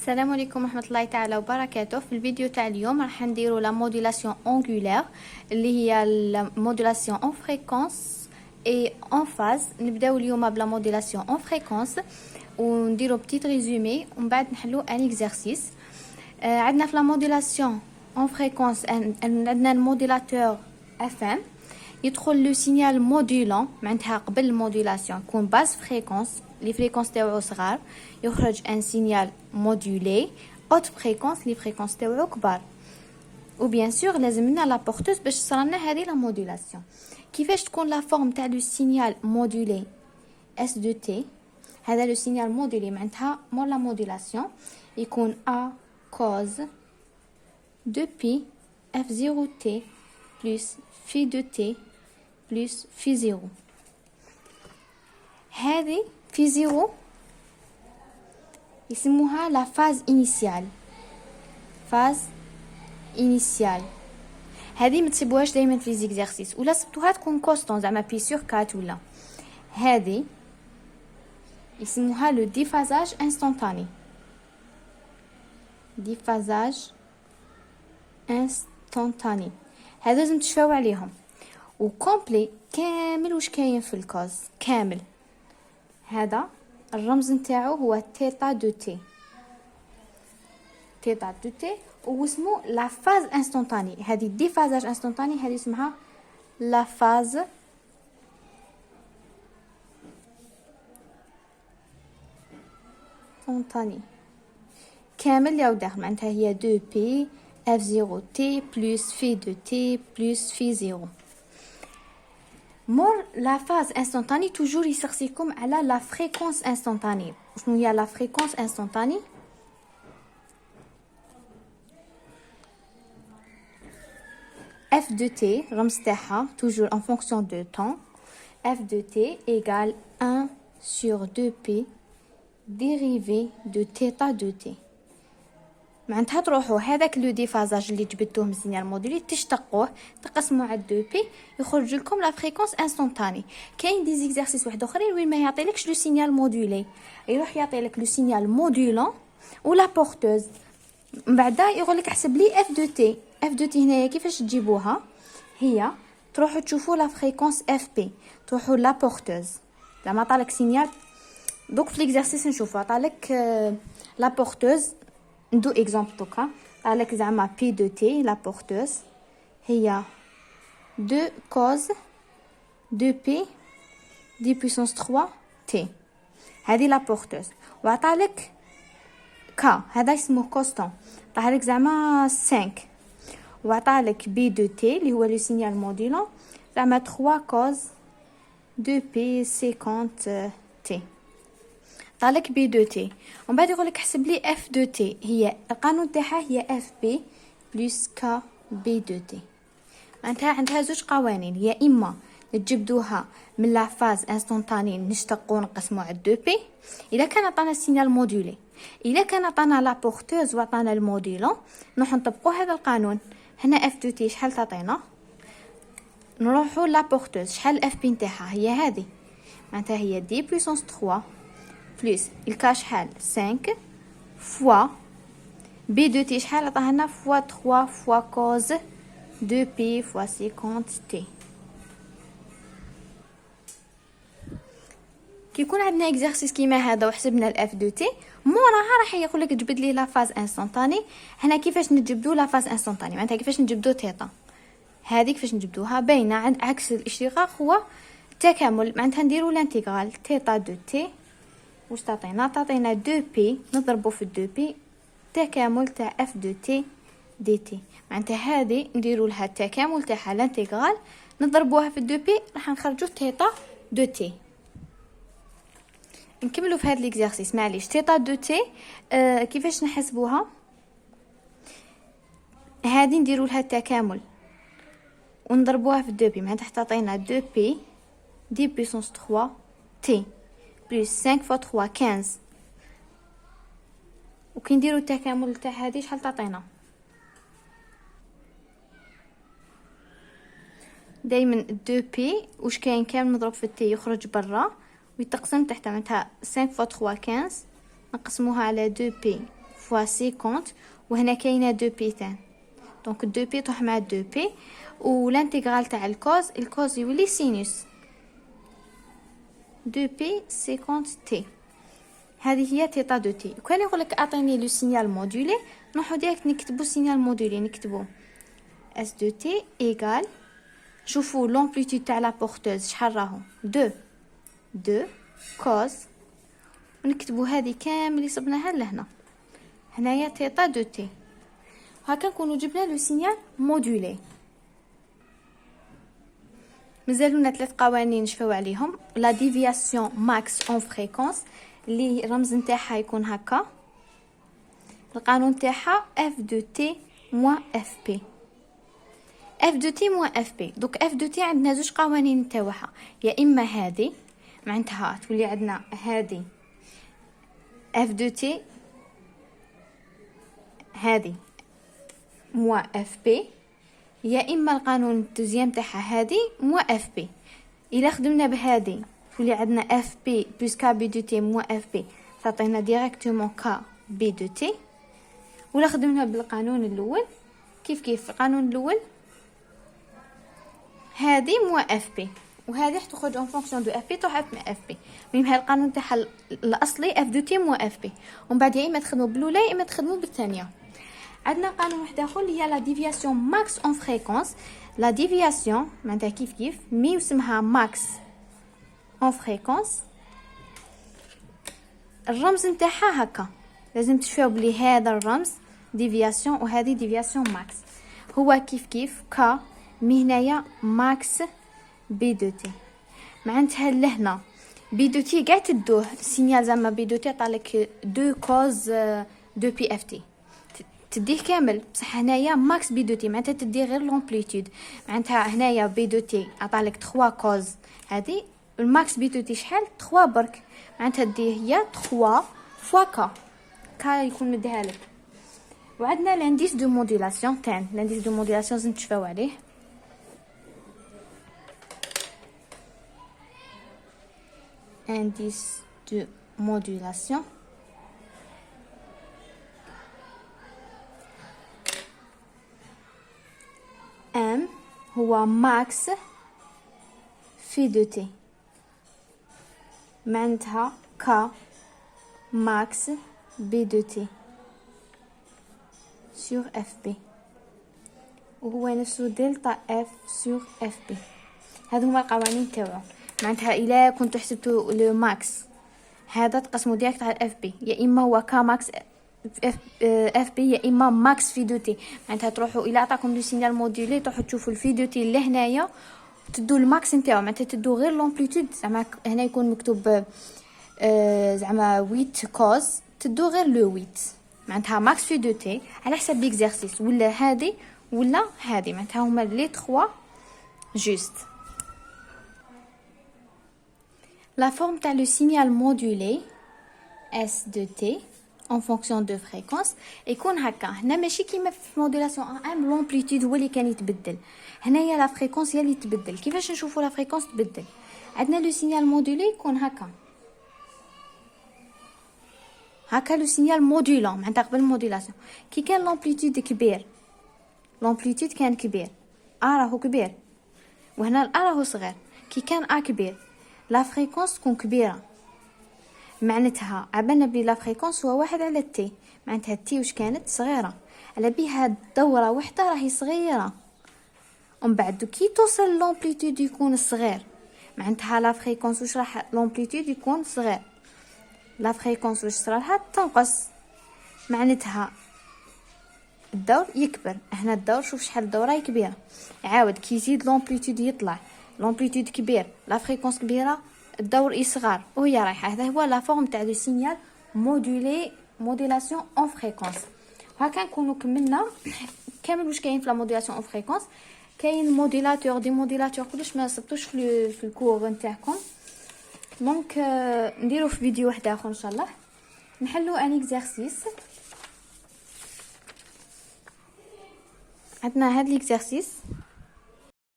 السلام عليكم ورحمة الله تعالى وبركاته. في الفيديو تاع اليوم راح نديرو لا مودولاسيون اونغولير اللي هي لا مودولاسيون اون فريكونس اي اون فاز. نبداو اليوم بلا مودولاسيون اون فريكونس ونديرو بتيت ريزومي ومن بعد نحلو ان اكزرسيس. عندنا في لا مودولاسيون اون فريكونس عندنا الموديلاتور اف ام يدخل لو سينيال مودولون، معناتها قبل المودولاسيون يكون باز فريكونس لي فريكونس تاعو صغار يخرج ان سينيال مودولي اوت فريكونس لي فريكونس تاعو كبار. و بيان سور لازم لنا لا بورتوز باش تصرالنا هذه لا مودولاسيون. كيفاش تكون لا فورم تاع لو سينيال مودولي اس دو تي؟ هذا لو سينيال مودولي معناتها مور لا مودولاسيون يكون ا كوز دو بي اف 0 تي بلس في دو تي بلس في 0. هذه في 0 يسموها لا فاز انيسيال. فاز انيسيال هذه ما تسيبوهاش دائما في ليزيكزارسيس، ولا سبتوها تكون كونستون زعما بي سور 4 ولا. هذه يسموها لو ديفازاج انستونتاني. ديفازاج انستونتاني هذا لازم تشفاو عليهم. وكومبلي كامل واش كاين في الكوز كامل. هذا الرمز نتاعو هو تيتا دو تي. تيتا دو تي واسمو لا فاز انستونتاني. هذه ديفازاج انستونتاني هذه اسمها لا فاز انستونتاني كامل يا وداخل، معناتها هي 2 بي اف 0 تي بلس في 2 تي بلس في 0. مور لا فاز انستونتاني توجور يسقسيكم على لا فريكونس انستونتاني. شنو هي لا فريكونس انستونتاني؟ f de t رمز تاعها toujours en fonction de temps. f de t égale 1 sur 2p dérivé de θ de t. معناتها تروحوا هذاك لو ديفازاج اللي جبدتوه من سينيال مودولي تشتقوه تقسموا على 2 بي يخرج لكم لا فريكونس انستونتاني. كاين دي زيكزارسيس واحد اخرين وين ما يعطيلكش لو سينيال مودولي، يروح يعطيلك لو سينيال مودولون ولا بورتوز، من بعد يقول لك احسب لي اف دو تي. اف دو تي هنايا كيفاش تجيبوها؟ هي تروحوا تشوفوا لا فريكونس اف بي، تروحوا لا بورتوز زعما عطالك سينيال. دوك في ليكزارسيس نشوفوا عطالك لا بورتوز. ندو اكزامبل دوكا عطالك زعما بي دو تي لا بورتوز هي 2 كوز 2 بي دي بويسونس 3 تي. هذه لا بورتوز. وعطالك كا هذا اسمه كوستون عطالك زعما 5. وعطالك بي دو تي اللي هو لو سينيال مودولون زعما 3 كوز 2 بي 50 تي. عطالك بي دو تي ومن بعد يقولك احسب لي اف دو تي. هي القانون تاعها هي اف بي بلس كا بي دو تي. معناتها عندها زوج قوانين، يا اما نجبدوها من لا فاز انستونتاني نشتقو نقسمو على 2 بي الا كان عطانا السينيال مودولي. الا كان عطانا لا بورتوز وعطانا المودولون نروح نطبقوا هذا القانون. هنا اف دو تي شحال تعطينا؟ نروحوا لا بورتوز شحال اف بي نتاعها هي هذه، معناتها هي دي بويسونس 3 بلس الكا شحال 5 فوا بي دو تي شحال عطاها لنا فوا 3 فوا كوز 2 بي فوا 50 تي. كي يكون عندنا اكزرسيس كيما هذا وحسبنا الاف دو تي موراها راح يقول لك جبد لي لا فاز انستونتاني. هنا كيفاش نجبدو لا فاز انستونتاني؟ معناتها كيفاش نجبدو تيتا. هذه كيفاش نجبدوها باينه عند عكس الاشتقاق هو التكامل. معناتها نديرو الانتيغرال تيتا دو تي واش تعطينا؟ تعطينا 2 بي نضربو في 2 بي تكامل تاع اف دو تي دي تي. معناتها هذه نديرو لها التكامل تاعها الانتيغرال نضربوها في 2 بي راح نخرجوا تيتا دو تي. نكملوا في هذا ليكزارسيس. معليش تيتا دو تي كيفاش نحسبوها؟ هذه نديرو لها التكامل ونضربوها في 2 بي، معناتها تعطينا 2 بي دي بويسونس 3 تي بلس 5 فوا 3 15. وكي نديرو التكامل تاع هذه شحال تعطينا؟ دائما 2 بي واش كاين كامل مضروب في التي يخرج برا ويتقسم تحت، معناتها 5 فوا 3 15 نقسموها على 2 بي فوا 50 وهنا كاينه 2 بي تان. دونك 2 بي تروح مع 2 بي والانتغرال تاع الكوز يولي سينوس 2 بي 50 تي. هذه هي تيتا دو تي. كان يقول لك اعطيني لو سينيال مودولي نروحو ديريكت نكتبو سينيال مودولي، نكتبو اس دو تي ايغال، شوفوا لومبليتود تاع لا بورتوز شحال راهو 2 كوز، ونكتبو هذه كامل اللي صبناها لهنا. هنايا تيتا دو تي. هكا نكونوا جبنا لو سينيال مودولي. مازالونا 3 قوانين نشفاو عليهم. لا ديفياسيون ماكس اون فريكونس اللي الرمز نتاعها يكون هكا، القانون تاعها اف دو تي موان اف بي. اف دو تي موان اف بي. دوك اف دو تي عندنا زوج قوانين نتاعها، يا اما هذه معناتها تولي عندنا هذه اف دو تي هذه موان اف بي، يا اما القانون الدوزيام تاعها هذه موان اف بي. الا خدمنا بهذه تولي عندنا اف بي بلس كا بي دو تي موان اف بي، تعطينا ديريكتومون كا بي دو تي. ولا خدمنا بالقانون الاول كيف القانون الاول هذه موان اف بي وهذه تخرج اون فونكسيون دو اف بي تروح اف بي. المهم هذا القانون تاعها الاصلي اف دو تي موان اف بي، ومن بعد يا اما تخدموا بالاولى يا اما تخدموا بالثانيه. عندنا قانون واحد اخر اللي هي لا ديفياسيون ماكس اون فريكونس. لا ديفياسيون معناتها كيف مي اسمها ماكس اون فريكونس. الرمز نتاعها هكا، لازم تشوفوا بلي هذا الرمز ديفياسيون وهذه ديفياسيون ماكس. هو كيف كا مي هنايا ماكس بي دو تي. معناتها لهنا بي دو تي قاعد تدوه سينيال زعما بي دو تي عطالك 2 كوز 2 بي اف تي تديه كامل، بصح هنايا ماكس بي دو تي معناتها تدي غير لومبليتود. معناتها هنايا بي دو تي عطالك 3 كوز، هذه الماكس بي دو تي شحال 3 برك، معناتها تديه هي 3 فوا كا يكون مديها لك. وعندنا لانديس دو موديلاسيون تاعنا. لانديس دو موديلاسيون لازم تشفاو عليه. indice de modulation M هو max في دو تي، معناتها K max بي دو تي sur FB، وهو نفسه دلتا F sur FB. هذو هما القوانين تاعو. معناتها الا كنتو حسبتو لو ماكس هذا تقسمو ديريكت على اف بي، يا اما هو كا ماكس اف بي يا اما ماكس في دو تي. معناتها تروحوا الا عطاكم لو سينيال مودولي تروحوا تشوفوا الفي دو تي لهنايا تدو الماكس نتاعو، معناتها تدو غير لومبليتود. زعما هنا يكون مكتوب زعما 8 كوز، تدو غير لو 8 معناتها ماكس في دو تي على حسب ليكزارسيس، ولا هذه ولا هذه، معناتها هما لي 3 جوست. La forme تاع le signal modulé S de T en fonction de fréquence يكون هكا. هنا ماشي كيما في موديلاسيون ام لومبليتود هو اللي كان يتبدل، هنايا لا فريكونس هي اللي تبدل. كيفاش نشوفوا لا فريكونس تبدل؟ عندنا لو سينيال مودولي يكون هكا لو سينيال مودولون معناتها قبل الموديلاسيون. كي كان لومبليتود كبير، لومبليتود كان كبير، راهو كبير، وهنا راهو صغير. كي كان كبير لا فريكونس تكون كبيره، معناتها عبالنا بلي لا فريكونس هو 1 على تي، معناتها تي واش كانت صغيره، على بها الدوره وحده راهي صغيره. ومن بعد كي توصل لومبليتود يكون صغير، معناتها لا فريكونس واش راح لومبليتود يكون صغير، لا فريكونس واش صرالها تنقص، معناتها الدور يكبر. هنا الدور شوف شحال الدوره كبيره، عاود كي يزيد لومبليتود يطلع، لومبليتود كبير لا فريكونس كبيره الدور يصغر وهي رايحه. هذا هو لا فورم تاع لو سينيال مودولي موديلاسيون اون فريكونس. هكا نكونوا كملنا كامل واش كاين في لا موديلاسيون اون فريكونس. كاين موديلاتور دي موديلاتور كلش ما صبتوش في الكور نتاعكم، دونك نديرو في فيديو واحد اخر ان شاء الله. نحلو ان اكزرسيس. عندنا هاد ليكزرسيس